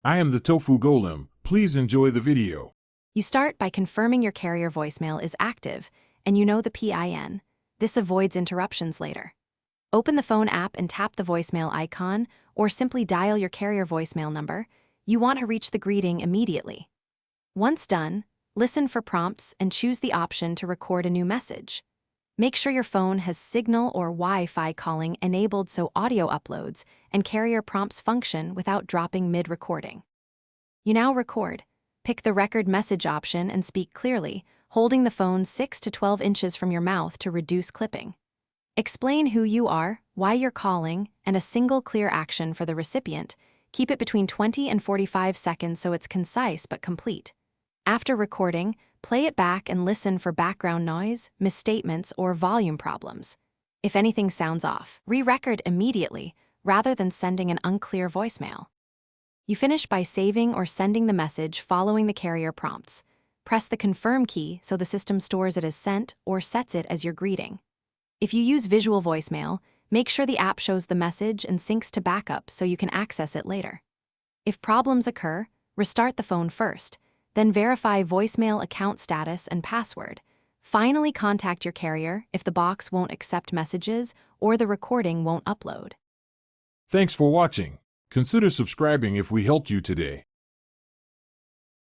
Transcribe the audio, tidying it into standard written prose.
I am the Tofu Golem. Please enjoy the video. You start by confirming your carrier voicemail is active and you know the PIN. This avoids interruptions later. Open the phone app and tap the voicemail icon, or simply dial your carrier voicemail number. You want to reach the greeting immediately. Once done, listen for prompts and choose the option to record a new message. Make sure your phone has Signal or Wi-Fi calling enabled so audio uploads and carrier prompts function without dropping mid-recording. You now record. Pick the record message option and speak clearly, holding the phone 6 to 12 inches from your mouth to reduce clipping. Explain who you are, why you're calling, and a single clear action for the recipient. Keep it between 20 and 45 seconds so it's concise but complete. After recording, play it back and listen for background noise, misstatements, or volume problems. If anything sounds off, re-record immediately rather than sending an unclear voicemail. You finish by saving or sending the message following the carrier prompts. Press the confirm key so the system stores it as sent or sets it as your greeting. If you use visual voicemail, make sure the app shows the message and syncs to backup so you can access it later. If problems occur, restart the phone first, then verify voicemail account status and password. Finally, contact your carrier if the box won't accept messages or the recording won't upload. Thanks for watching. Consider subscribing if we helped you today.